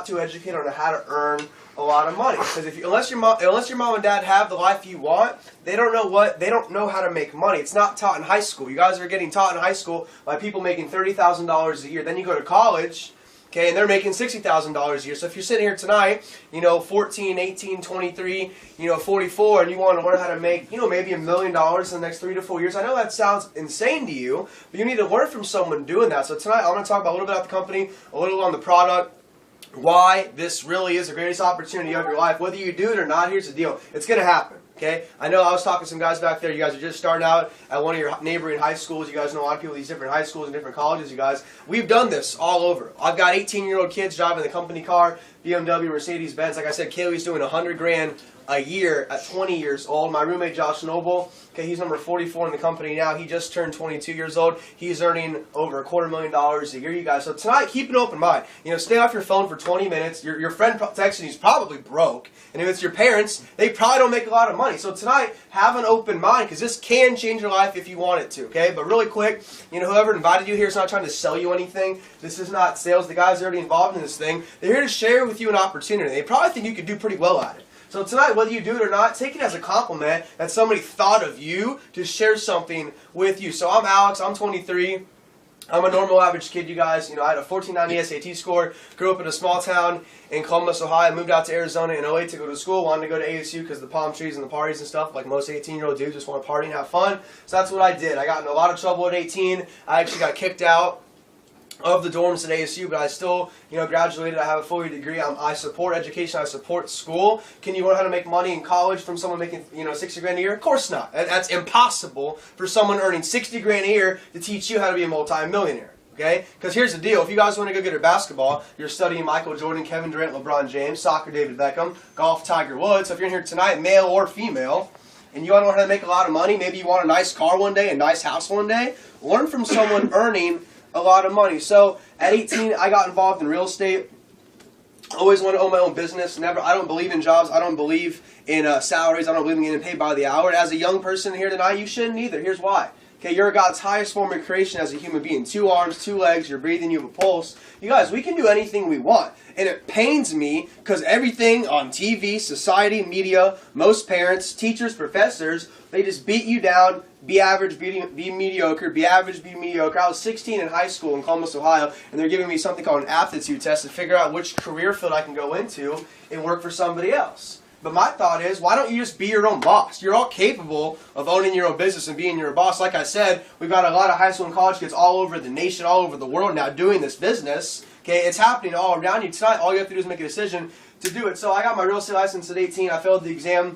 to educate on how to earn a lot of money. Because unless your mom and dad have the life you want, they don't know how to make money. It's not taught in high school. You guys are getting taught in high school by people making $30,000 a year. Then you go to college, okay, and they're making $60,000 a year. So if you're sitting here tonight, 14, 18, 23, 44, and you want to learn how to make, maybe $1 million in the next 3 to 4 years, I know that sounds insane to you, but you need to learn from someone doing that. So tonight I'm going to talk about a little bit about the company, a little on the product, why this really is the greatest opportunity of your life. Whether you do it or not, here's the deal. It's going to happen. Okay, I know I was talking to some guys back there. You guys are just starting out at one of your neighboring high schools. You guys know a lot of people at these different high schools and different colleges. You guys, we've done this all over. I've got 18-year-old kids driving the company car, BMW, Mercedes Benz. Like I said, Kaylee's doing $100 grand a year at 20 years old. My roommate Josh Noble, okay, he's number 44 in the company now. He just turned 22 years old. He's earning over $250,000 a year, you guys. So tonight, keep an open mind. Stay off your phone for 20 minutes. Your friend texting you is probably broke. And if it's your parents, they probably don't make a lot of money. So tonight, have an open mind, because this can change your life if you want it to, okay? But really quick, whoever invited you here is not trying to sell you anything. This is not sales. The guys are already involved in this thing. They're here to share with you an opportunity. They probably think you could do pretty well at it. So tonight, whether you do it or not, take it as a compliment that somebody thought of you to share something with you. So I'm Alex. I'm 23. I'm a normal average kid, you guys. I had a 1490 SAT score, grew up in a small town in Columbus, Ohio, moved out to Arizona in 08 to go to school, wanted to go to ASU because the palm trees and the parties and stuff, like most 18-year-old dudes just want to party and have fun. So that's what I did. I got in a lot of trouble at 18. I actually got kicked out of the dorms at ASU, but I still, graduated. I have a 4-year degree. I support education. I support school. Can you learn how to make money in college from someone making, 60 grand a year? Of course not. That's impossible for someone earning 60 grand a year to teach you how to be a multi-millionaire. Okay? Because here's the deal. If you guys want to go get at basketball, you're studying Michael Jordan, Kevin Durant, LeBron James, soccer, David Beckham, golf, Tiger Woods. So if you're in here tonight, male or female, and you want to learn how to make a lot of money, maybe you want a nice car one day, a nice house one day, learn from someone earning a lot of money. So at 18, I got involved in real estate. Always wanted to own my own business. I don't believe in jobs. I don't believe in salaries. I don't believe in getting paid by the hour. As a young person here tonight, you shouldn't either. Here's why. Okay, you're God's highest form of creation as a human being. 2 arms, 2 legs, you're breathing, you have a pulse. You guys, we can do anything we want. And it pains me because everything on TV, society, media, most parents, teachers, professors, they just beat you down, be average, be mediocre, be average, be mediocre. I was 16 in high school in Columbus, Ohio, and they're giving me something called an aptitude test to figure out which career field I can go into and work for somebody else. But my thought is, why don't you just be your own boss? You're all capable of owning your own business and being your boss. Like I said, we've got a lot of high school and college kids all over the nation, all over the world now doing this business. Okay, it's happening all around you tonight. All you have to do is make a decision to do it. So I got my real estate license at 18. I failed the exam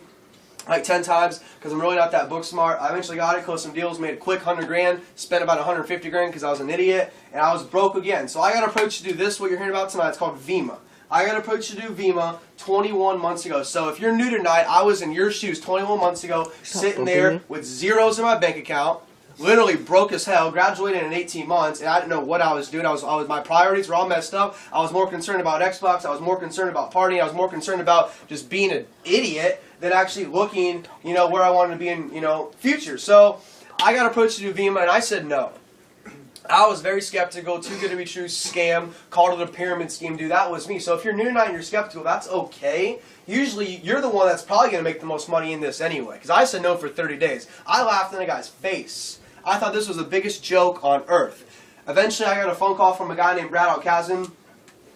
like 10 times because I'm really not that book smart. I eventually got it, closed some deals, made a quick 100 grand, spent about 150 grand because I was an idiot, and I was broke again. So I got an approach to do this, what you're hearing about tonight. It's called VEMA. I got an approach to do VEMA 21 months ago. So if you're new tonight, I was in your shoes 21 months ago, sitting there with zeros in my bank account, literally broke as hell, graduated in 18 months, and I didn't know what I was doing. My priorities were all messed up. I was more concerned about Xbox. I was more concerned about partying. I was more concerned about just being an idiot than actually looking, where I wanted to be in, future. So I got approached to do VEMA, and I said no. I was very skeptical, too good to be true, scam, called it a pyramid scheme, dude, that was me. So if you're new tonight and you're skeptical, that's okay. Usually, you're the one that's probably going to make the most money in this anyway, because I said no for 30 days. I laughed in a guy's face. I thought this was the biggest joke on earth. Eventually, I got a phone call from a guy named Brad Alcazin.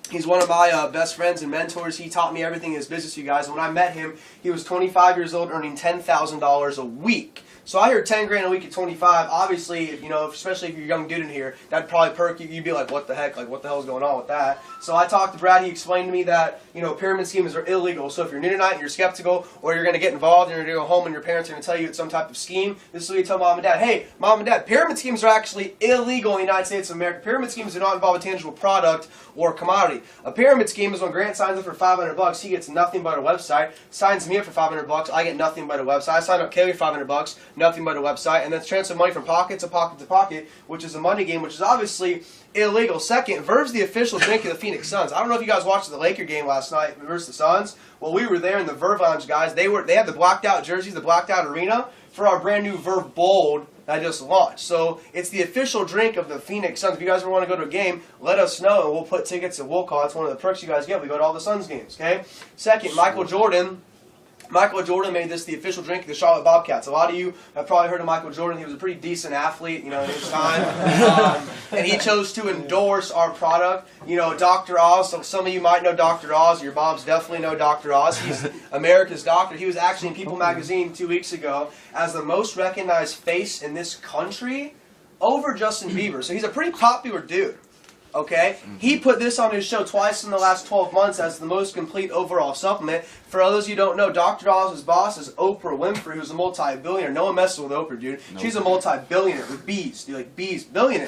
He's one of my best friends and mentors. He taught me everything in his business, you guys. And when I met him, he was 25 years old, earning $10,000 a week. So I heard 10 grand a week at 25. Obviously, especially if you're a young dude in here, that'd probably perk you. You'd be like, what the heck? Like, what the hell's going on with that? So I talked to Brad. He explained to me that, pyramid schemes are illegal. So if you're new tonight and you're skeptical, or you're going to get involved and you're going to go home and your parents are going to tell you it's some type of scheme, this is what you tell mom and dad. Hey, mom and dad, pyramid schemes are actually illegal in the United States of America. Pyramid schemes do not involve a tangible product or commodity. A pyramid scheme is when Grant signs up for $500, he gets nothing but a website. Signs me up for $500, I get nothing but a website. I sign up Kaylee for $500, nothing but a website, and then transfer money from pocket to pocket to pocket, which is a money game, which is obviously illegal. Second, Verve's the official drink of the Phoenix Suns. I don't know if you guys watched the Laker game last night versus the Suns. Well, we were there in the Verve Lounge, guys. They had the blacked out jerseys, the blacked out arena. for our brand new Verve Bold that I just launched. So it's the official drink of the Phoenix Suns. If you guys ever want to go to a game, let us know and we'll put tickets and we'll call. It's one of the perks you guys get. We go to all the Suns games, okay? Second, Michael Jordan made this the official drink of the Charlotte Bobcats. A lot of you have probably heard of Michael Jordan. He was a pretty decent athlete, in his time. And he chose to endorse our product. Dr. Oz, so some of you might know Dr. Oz. Your moms definitely know Dr. Oz. He's America's doctor. He was actually in People magazine 2 weeks ago as the most recognized face in this country over Justin Bieber. So he's a pretty popular dude. Okay? He put this on his show twice in the last 12 months as the most complete overall supplement. For others you don't know, Dr. Oz's boss is Oprah Winfrey, who's a multi-billionaire. No one messes with Oprah, dude. Nope. She's a multi-billionaire with bees. Dude, like bees, billionaire.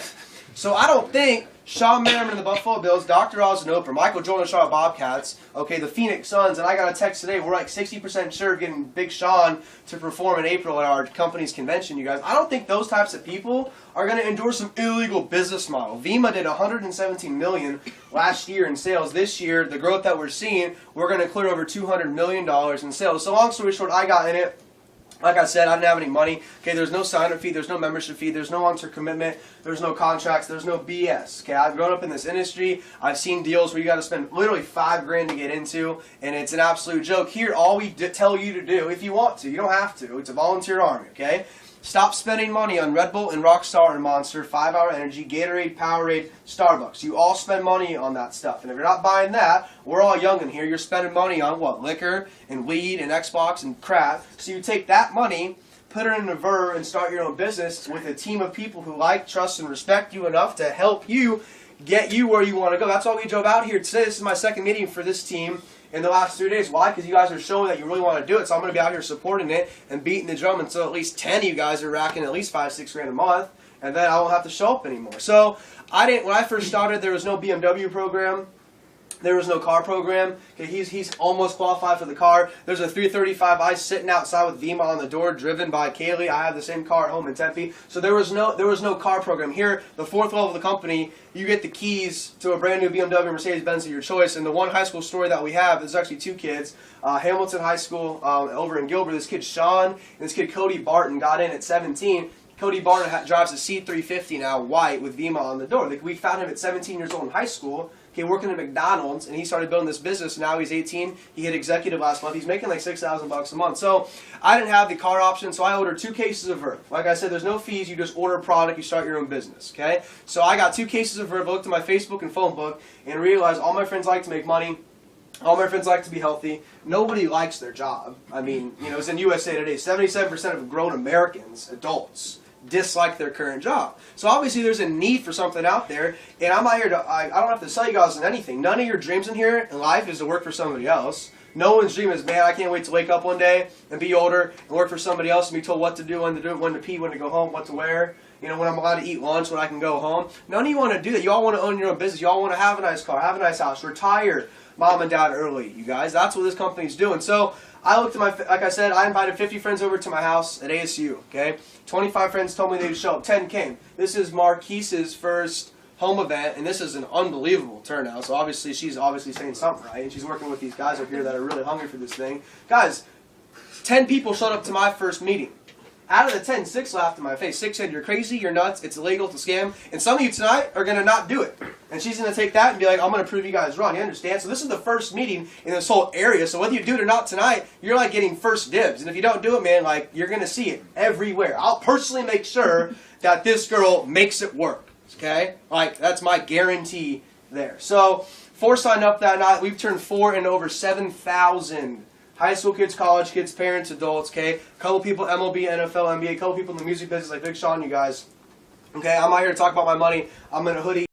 So I don't think Sean Merriman and the Buffalo Bills, Dr. Oz and Oprah, Michael Jordan and Charlotte Bobcats, okay, the Phoenix Suns, and I got a text today, we're like 60% sure of getting Big Sean to perform in April at our company's convention, you guys. I don't think those types of people are going to endorse some illegal business model. Vima did $117 million last year in sales. This year, the growth that we're seeing, we're going to clear over $200 million in sales. So long story short, I got in it. Like I said, I didn't have any money. Okay, there's no sign-up fee, there's no membership fee, there's no long-term commitment, there's no contracts, there's no BS. Okay, I've grown up in this industry. I've seen deals where you got to spend literally $5 grand to get into, and it's an absolute joke. Here, all we tell you to do, if you want to, you don't have to. It's a volunteer army. Okay. Stop spending money on Red Bull and Rockstar and Monster, 5-Hour Energy, Gatorade, Powerade, Starbucks. You all spend money on that stuff. And if you're not buying that, we're all young in here. You're spending money on what? Liquor and weed and Xbox and crap. So you take that money, put it in a verve, and start your own business with a team of people who like, trust, and respect you enough to help you get you where you want to go. That's why we drove out here today. This is my second meeting for this team in the last 3 days. Why? Because you guys are showing that you really want to do it. So I'm going to be out here supporting it and beating the drum until at least 10 of you guys are racking at least $5-6 grand a month, and then I won't have to show up anymore. So when I first started, there was no BMW program. There was no car program. Okay, he's almost qualified for the car. There's a 335i sitting outside with Vima on the door, driven by Kaylee. I have the same car at home in Tempe. So there was no car program. Here, the fourth level of the company, you get the keys to a brand new BMW Mercedes-Benz of your choice. And the one high school story that we have, there's actually two kids. Hamilton High School over in Gilbert. This kid Sean and this kid Cody Barton got in at 17. Cody Barton drives a C350 now, white, with Vima on the door. We found him at 17 years old in high school. Okay, working at McDonald's, and he started building this business. Now he's 18. He hit executive last month. He's making like $6,000 a month. So I didn't have the car option, so I ordered 2 cases of Verve. Like I said, there's no fees. You just order a product. You start your own business. Okay, so I got 2 cases of Verve. I looked at my Facebook and phone book and realized all my friends like to make money. All my friends like to be healthy. Nobody likes their job. I mean, it's in USA Today. 77% of grown Americans, adults, dislike their current job. So obviously there's a need for something out there, and I'm out here to, I don't have to sell you guys anything. None of your dreams in here in life is to work for somebody else. No one's dream is, man, I can't wait to wake up one day and be older and work for somebody else and be told what to do, when to pee, when to go home, what to wear, when I'm allowed to eat lunch, when I can go home. None of you want to do that. You all want to own your own business. You all want to have a nice car, have a nice house, retire mom and dad early, you guys. That's what this company's doing. So I looked at like I said, I invited 50 friends over to my house at ASU, okay? 25 friends told me they'd show up. 10 came. This is Marquise's first home event, and this is an unbelievable turnout. So obviously, she's saying something right, and she's working with these guys up here that are really hungry for this thing. Guys, 10 people showed up to my first meeting. Out of the 10, 6 laughed in my face. 6 said, you're crazy, you're nuts, it's illegal, it's a scam. And some of you tonight are going to not do it. And she's going to take that and be like, I'm going to prove you guys wrong. You understand? So this is the first meeting in this whole area. So whether you do it or not tonight, you're like getting first dibs. And if you don't do it, man, like you're going to see it everywhere. I'll personally make sure that this girl makes it work. Okay? Like, that's my guarantee there. So 4 signed up that night. We've turned 4 into over 7,000 high school kids, college kids, parents, adults, okay? A couple people MLB, NFL, NBA, a couple people in the music business like Big Sean, you guys. Okay, I'm out here to talk about my money. I'm in a hoodie.